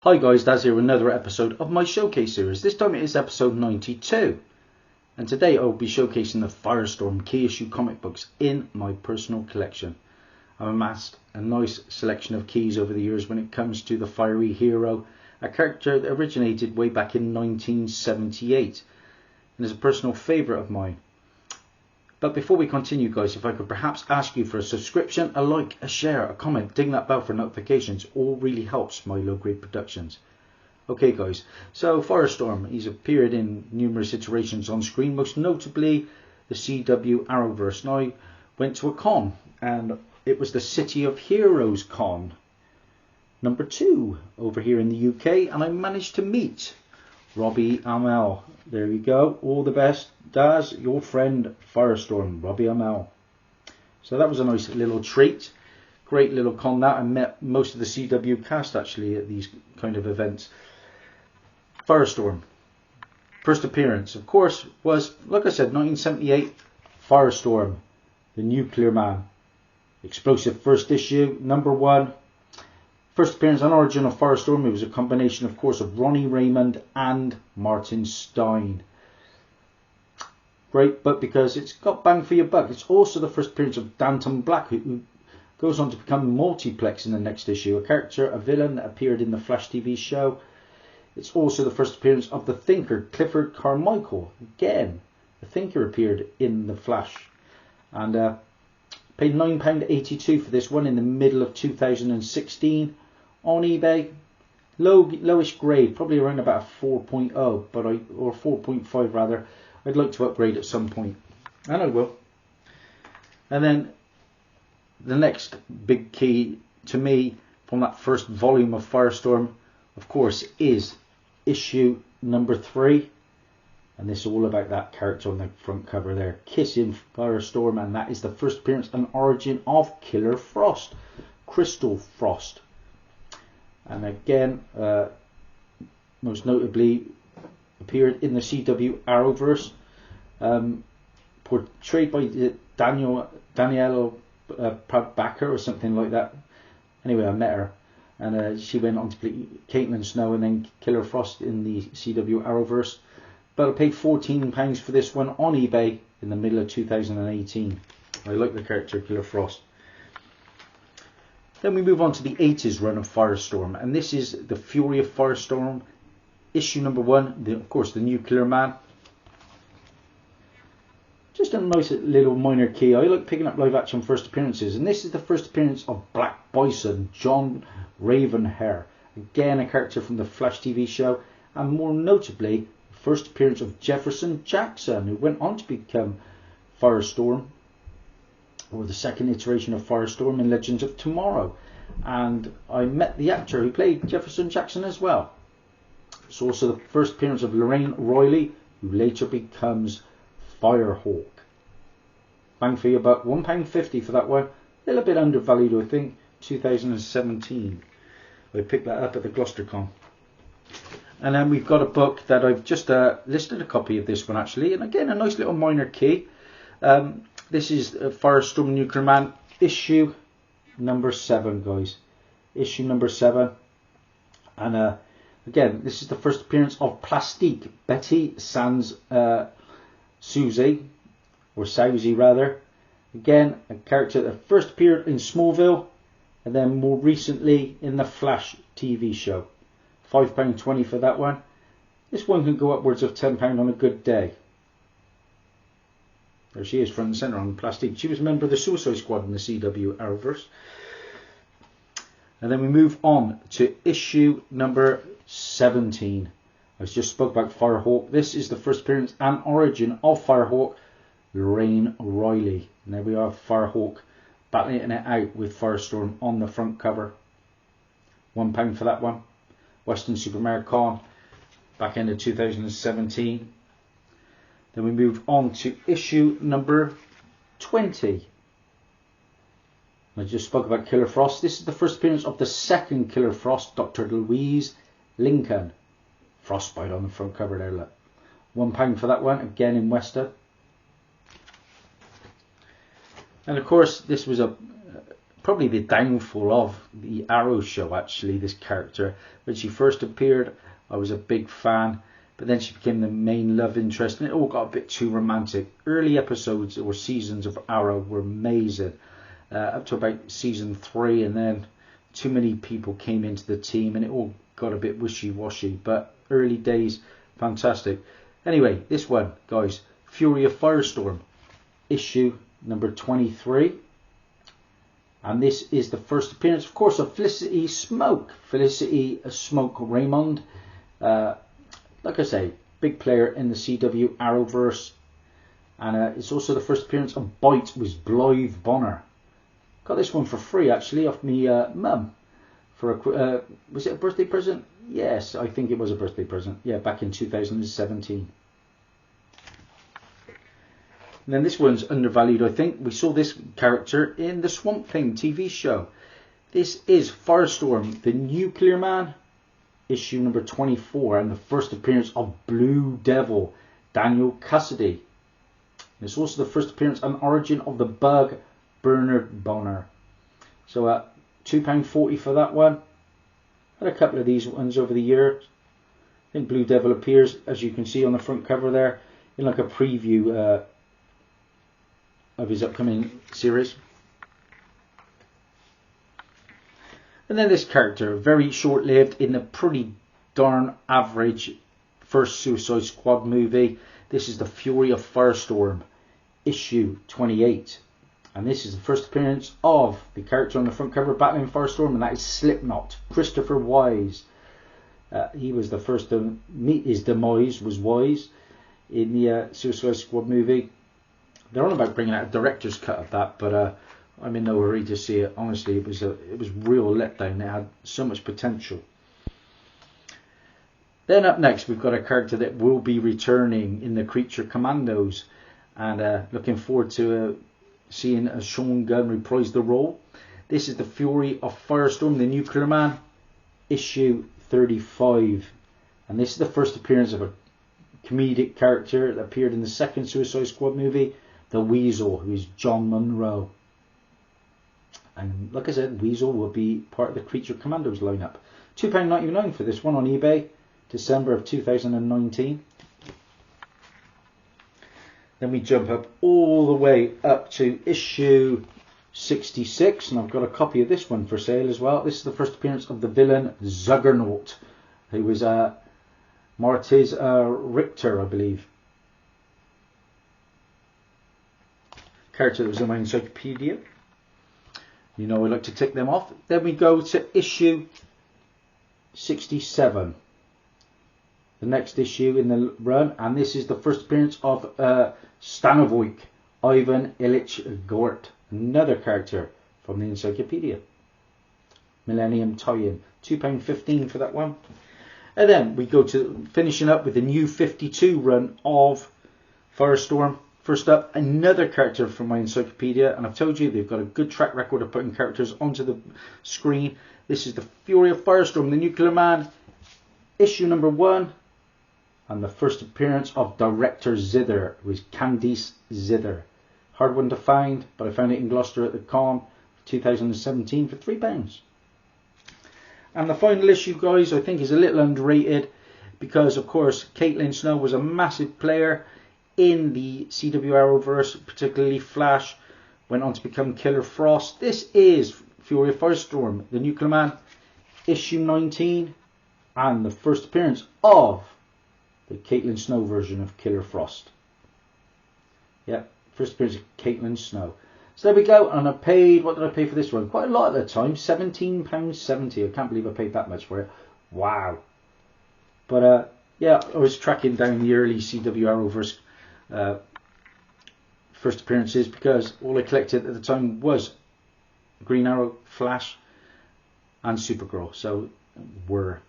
Hi guys, Dazzie here with another episode of my showcase series. This time it is episode 92. And today I will be showcasing the Firestorm key issue comic books in my personal collection. I've amassed a nice selection of keys over the years when it comes to the fiery hero, a character that originated way back in 1978 and is a personal favourite of mine. But before we continue guys, if I could perhaps ask you for a subscription, a like, a share, a comment, ding that bell for notifications, all really helps my low grade productions. Okay guys, so Firestorm, he's appeared in numerous iterations on screen, most notably the CW Arrowverse. Now I went to a con and it was the City of Heroes con number 2 over here in the UK, and I managed to meet Robbie Amell. There you go. All the best, Daz, your friend Firestorm, Robbie Amell. So that was a nice little treat. Great little con that. I met most of the CW cast actually at these kind of events. Firestorm. First appearance, of course, was, like I said, 1978. Firestorm, the Nuclear Man. Explosive first issue, number 1. First appearance and origin of Firestorm, it was a combination, of course, of Ronnie Raymond and Martin Stein. Great, but because it's got bang for your buck, it's also the first appearance of Danton Black, who goes on to become Multiplex in the next issue. A character, a villain that appeared in the Flash TV show. It's also the first appearance of the Thinker, Clifford Carmichael. Again, the Thinker appeared in the Flash. And paid £9.82 for this one in the middle of 2016 on eBay. Lowish grade, probably around about a 4.0, or 4.5 rather. I'd like to upgrade at some point, and I will. And then the next big key to me from that first volume of Firestorm, of course, is issue number 3. And this is all about that character on the front cover there, kissing Firestorm, and that is the first appearance and origin of Killer Frost, Crystal Frost. And again, most notably appeared in the CW Arrowverse, portrayed by Danielle Backer or something like that. Anyway, I met her, and she went on to play Caitlin Snow and then Killer Frost in the CW Arrowverse. But I paid £14 for this one on eBay in the middle of 2018. I like the character Killer Frost. Then we move on to the 80s run of Firestorm, and this is the Fury of Firestorm, issue number 1, of course the Nuclear Man. Just a nice little minor key. I like picking up live action first appearances, and this is the first appearance of Black Bison, John Ravenhair. Again, a character from the Flash TV show, and more notably, first appearance of Jefferson Jackson, who went on to become Firestorm, or the second iteration of Firestorm in Legends of Tomorrow. And I met the actor who played Jefferson Jackson as well. It's also the first appearance of Lorraine Royley, who later becomes Firehawk. Bang for your buck, £1.50 for that one. A little bit undervalued, I think. 2017. I picked that up at the GloucesterCon. And then we've got a book that I've just listed a copy of this one actually, and again a nice little minor key. This is Firestorm Nuclear Man, issue number 7, guys. Issue number 7. And again, this is the first appearance of Plastique, Betty Sans Susie, or Sousy rather. Again, a character that first appeared in Smallville, and then more recently in the Flash TV show. £5.20 for that one. This one can go upwards of £10 on a good day. There she is, front and centre on Plastique. She was a member of the Suicide Squad in the CW Arrowverse. And then we move on to issue number 17. I just spoke about Firehawk. This is the first appearance and origin of Firehawk, Lorraine Royley. And there we are, Firehawk battling it out with Firestorm on the front cover. £1 for that one. Western Supermare Con, back end of 2017. Then we move on to issue number 20. I just spoke about Killer Frost. This is the first appearance of the second Killer Frost, Dr. Louise Lincoln. Frostbite on the front cover there, look. £1 for that one, again in Western. And of course, this was probably the downfall of the Arrow show, actually, this character. When she first appeared, I was a big fan, but then she became the main love interest, and it all got a bit too romantic. Early episodes or seasons of Arrow were amazing, up to about season 3, and then too many people came into the team, and it all got a bit wishy-washy, but early days, fantastic. Anyway, this one, guys, Fury of Firestorm, issue number 23. And this is the first appearance, of course, of Felicity Smoke Raymond. Like I say, big player in the CW Arrowverse. And it's also the first appearance of Bite with Blythe Bonner. Got this one for free, actually, off me mum. For a, was it a birthday present? Yes, I think it was a birthday present. Yeah, back in 2017. And then this one's undervalued, I think. We saw this character in the Swamp Thing TV show. This is Firestorm, the Nuclear Man, issue number 24, and the first appearance of Blue Devil, Daniel Cassidy. It's also the first appearance and origin of the Bug, Bernard Bonner. So £2.40 for that one. Had a couple of these ones over the years. I think Blue Devil appears, as you can see on the front cover there, in like a preview of his upcoming series. And then this character, very short-lived in the pretty darn average first Suicide Squad movie. This is the Fury of Firestorm, issue 28. And this is the first appearance of the character on the front cover, Batman Firestorm, and that is Slipknot, Christopher Wise. He was the first to meet his demise, was Wise, in the Suicide Squad movie. They're on about bringing out a director's cut of that, but I'm in no hurry to see it. Honestly, it was real letdown. It had so much potential. Then up next, we've got a character that will be returning in the Creature Commandos, and looking forward to seeing Sean Gunn reprise the role. This is the Fury of Firestorm, the Nuclear Man, issue 35, and this is the first appearance of a comedic character that appeared in the second Suicide Squad movie, the Weasel, who is John Munro. And like I said, Weasel will be part of the Creature Commandos lineup. £2.99 for this one on eBay, December of 2019. Then we jump up all the way up to issue 66, and I've got a copy of this one for sale as well. This is the first appearance of the villain Zuggernaut, who was Martiz Richter, I believe. Character that was in my encyclopedia. You know I like to tick them off. Then we go to issue 67. The next issue in the run, and this is the first appearance of Stanovoy, Ivan Ilyich Gort, another character from the encyclopedia. Millennium tie-in, £2.15 for that one. And then we go to finishing up with the new 52 run of Firestorm. First up, another character from my encyclopedia, and I've told you they've got a good track record of putting characters onto the screen. This is the Fury of Firestorm, the Nuclear Man, issue number 1, and the first appearance of Director Zither, who is Candice Zither. Hard one to find, but I found it in Gloucester at the Con 2017 for £3. And the final issue, guys, I think is a little underrated because, of course, Caitlin Snow was a massive player in the CW Arrowverse, particularly Flash, went on to become Killer Frost. This is Fury of Firestorm, the Nuclear Man, issue 19, and the first appearance of the Caitlin Snow version of Killer Frost. Yeah, first appearance of Caitlin Snow. So there we go, and I paid, what did I pay for this one? Quite a lot at the time, £17.70. I can't believe I paid that much for it. Wow. But yeah, I was tracking down the early CW Arrowverse first appearances because all I collected at the time was Green Arrow, Flash, and Supergirl. So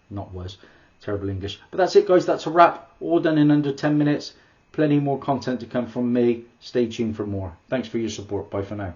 not was, terrible English. But that's it, guys. That's a wrap. All done in under 10 minutes. Plenty more content to come from me. Stay tuned for more. Thanks for your support. Bye for now.